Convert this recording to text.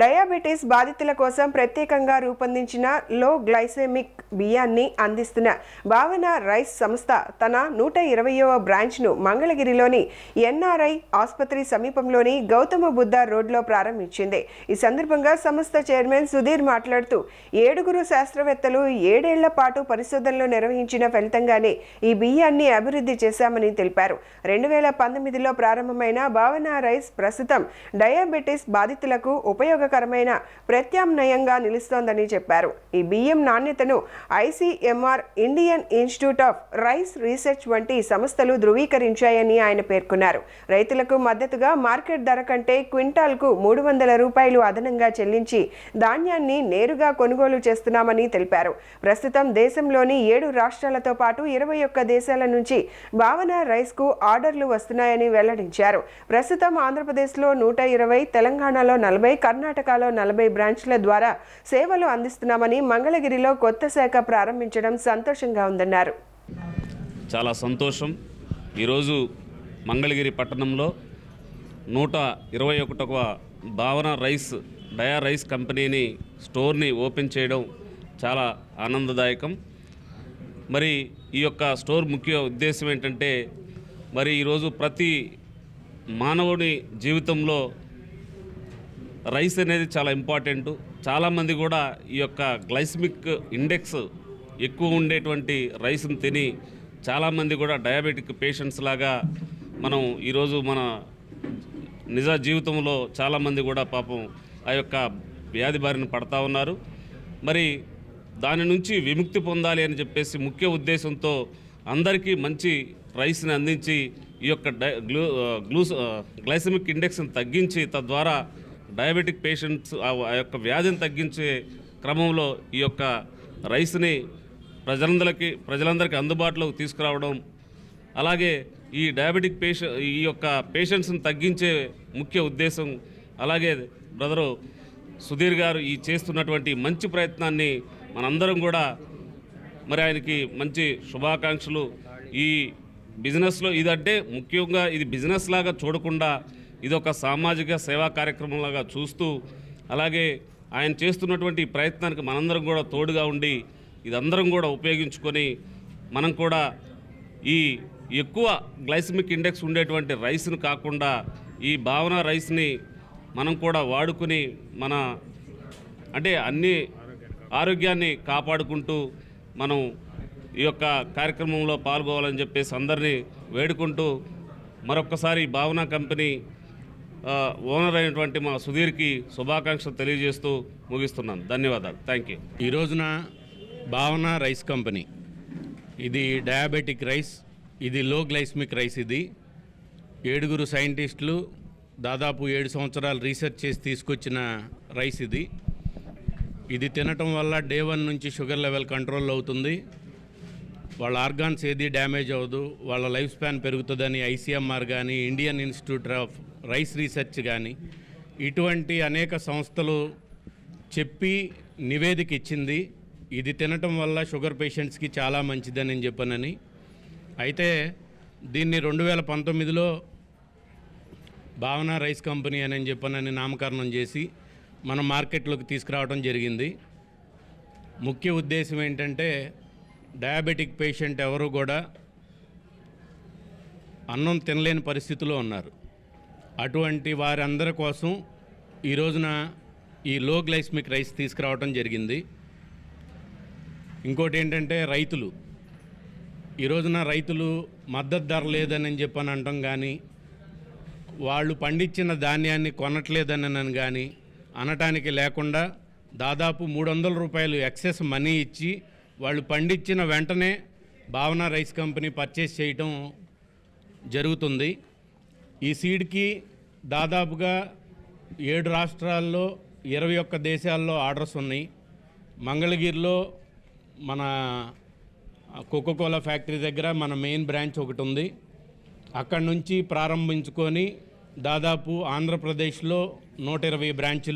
Diabetes బాధితుల కోసం ప్రత్యేకంగా రూపొందించిన లో గ్లైసెమిక్ బియ్యాన్ని అందిస్తున్న భావన రైస్ సంస్థ తన 120వ బ్రాంచ్ను మంగళగిరిలోని ఎన్ఆర్ఐ ఆసుపత్రి సమీపంలోని గౌతమ బుద్ధ రోడ్లో ప్రారంభించింది. ఈ సందర్భంగా సంస్థ చైర్మన్ సుధీర్ మాట్లాడుతూ 7 శాస్త్రవేత్తలు 7 ఏళ్ల పాటు పరిశోధనలు నిర్వహించిన ఫలితంగానే ఈ బియ్యాన్ని అభివృద్ధి చేశామని తెలిపారు. 2019లో ప్రారంభమైన భావన రైస్ ప్రస్తుతం డయాబెటీస్ బాధితులకు ఉపయోగకరమైన ప్రత్యామ్నాయంగా నిలుస్తోందని చెప్పారు. ఈ బియ్యం నాణ్యతను ICMR, Indian institute of rice research వంటి సంస్థలు ధృవీకరించాయని ఆయన పేర్కొన్నారు. రైతులకు మద్దతుగా మార్కెట్ ధర కంటే క్వింటాల్కు 300 రూపాయలు అదనంగా చెల్లించి ధాన్యాన్ని నేరుగా కొనుగోలు చేస్తున్నామని తెలిపారు. ప్రస్తుతం దేశంలోని 7 రాష్ట్రాలతో పాటు 21 దేశాల నుంచి భావన రైస్కు ఆర్డర్లు వస్తున్నాయని వెల్లడించారు. ప్రస్తుతం ఆంధ్రప్రదేశ్లో 120, తెలంగాణలో 40, కర్ణాటకలో 40 బ్రాంచ్ల ద్వారా సేవలు అందిస్తున్నామని, మంగళగిరిలో కొత్త శాఖ ప్రారంభించడం సంతోషంగా ఉందన్నారు. చాలా సంతోషం. ఈరోజు మంగళగిరి పట్టణంలో 121వ భావన డయా రైస్ కంపెనీని స్టోర్ని ఓపెన్ చేయడం చాలా ఆనందదాయకం. మరి ఈ యొక్క స్టోర్ ముఖ్య ఉద్దేశం ఏంటంటే, మరి ఈరోజు ప్రతి మానవుడి జీవితంలో రైస్ అనేది చాలా ఇంపార్టెంట్. చాలామంది కూడా ఈ యొక్క గ్లైసెమిక్ ఇండెక్స్ ఎక్కువ ఉండేటువంటి రైస్ని తిని చాలామంది కూడా డయాబెటిక్ పేషెంట్స్ లాగా మనం ఈరోజు మన నిజ జీవితంలో చాలామంది కూడా పాపం ఆ యొక్క వ్యాధి బారిన పడతా ఉన్నారు. మరి దాని నుంచి విముక్తి పొందాలి అని చెప్పేసి ముఖ్య ఉద్దేశంతో అందరికీ మంచి రైస్ని అందించి ఈ యొక్క గ్లైసెమిక్ ఇండెక్స్ని తగ్గించి తద్వారా డయాబెటిక్ పేషెంట్స్ ఆ యొక్క వ్యాధిని తగ్గించే క్రమంలో ఈ యొక్క రైస్ని ప్రజలందరికీ అందుబాటులోకి తీసుకురావడం, అలాగే ఈ డయాబెటిక్ ఈ యొక్క పేషెంట్స్ని తగ్గించే ముఖ్య ఉద్దేశం. అలాగే బ్రదరు సుధీర్ గారు ఈ చేస్తున్నటువంటి మంచి ప్రయత్నాన్ని మనందరం కూడా మరి ఆయనకి మంచి శుభాకాంక్షలు. ఈ బిజినెస్లో ఇదంటే ముఖ్యంగా ఇది బిజినెస్ లాగా చూడకుండా ఇది ఒక సామాజిక సేవా కార్యక్రమంలాగా చూస్తూ, అలాగే ఆయన చేస్తున్నటువంటి ప్రయత్నానికి మనందరం కూడా తోడుగా ఉండి ఇదందరం కూడా ఉపయోగించుకొని మనం కూడా ఈ ఎక్కువ గ్లైసెమిక్ ఇండెక్స్ ఉండేటువంటి రైస్ను కాకుండా ఈ భావన రైస్ని మనం కూడా వాడుకొని అంటే అన్ని ఆరోగ్యాన్ని కాపాడుకుంటూ మనం ఈ యొక్క కార్యక్రమంలో పాల్గొవాలని చెప్పేసి అందరినీ వేడుకుంటూ మరొక్కసారి భావన కంపెనీ ఓనర్ అయినటువంటి మా సుధీర్కి శుభాకాంక్షలు తెలియజేస్తూ ముగిస్తున్నాను. ధన్యవాదాలు. Thank you. ఈ రోజున భావన రైస్ కంపెనీ, ఇది డయాబెటిక్ రైస్, ఇది లో గ్లైసెమిక్ రైస్. ఇది 7 సైంటిస్టులు దాదాపు 7 సంవత్సరాలు రీసెర్చ్ చేసి తీసుకొచ్చిన రైస్. ఇది తినటం వల్ల డే 1 నుంచి షుగర్ లెవెల్ కంట్రోల్ అవుతుంది. వాళ్ళ ఆర్గాన్స్ ఏది డ్యామేజ్ అవ్వదు. వాళ్ళ లైఫ్ స్పాన్ పెరుగుతుందని ICMR కానీ, Indian institute of rice research కానీ ఇటువంటి అనేక సంస్థలు చెప్పి నివేదిక ఇచ్చింది. ఇది తినటం వల్ల షుగర్ పేషెంట్స్కి చాలా మంచిదని చెప్పనని. అయితే దీన్ని 2019లో భావన రైస్ కంపెనీ అని చెప్పనని నామకరణం చేసి మన మార్కెట్లోకి తీసుకురావడం జరిగింది. ముఖ్య ఉద్దేశం ఏంటంటే, డయాబెటిక్ పేషెంట్ ఎవరు కూడా అన్నం తినలేని పరిస్థితిలో ఉన్నారు. అటువంటి వారందరి కోసం ఈ రోజున ఈ లో గ్లైసెమిక్ రైస్ తీసుకురావడం జరిగింది. ఇంకోటి ఏంటంటే, ఈ రోజున రైతులు మద్దతు ధర లేదని చెప్పని అనటం కానీ, వాళ్ళు పండించిన ధాన్యాన్ని కొనట్లేదని కానీ అనటానికి లేకుండా దాదాపు 300 రూపాయలు ఎక్సెస్ మనీ ఇచ్చి వాళ్ళు పండించిన వెంటనే భావన రైస్ కంపెనీ పర్చేస్ చేయటం జరుగుతుంది. ఈ సీడ్కి దాదాపుగా 7 రాష్ట్రాల్లో 21 దేశాల్లో ఆర్డర్స్ ఉన్నాయి. మంగళగిరిలో మన కోకోకోలా ఫ్యాక్టరీ దగ్గర మన మెయిన్ బ్రాంచ్ ఒకటి ఉంది. అక్కడి నుంచి ప్రారంభించుకొని దాదాపు ఆంధ్రప్రదేశ్లో 120 బ్రాంచులు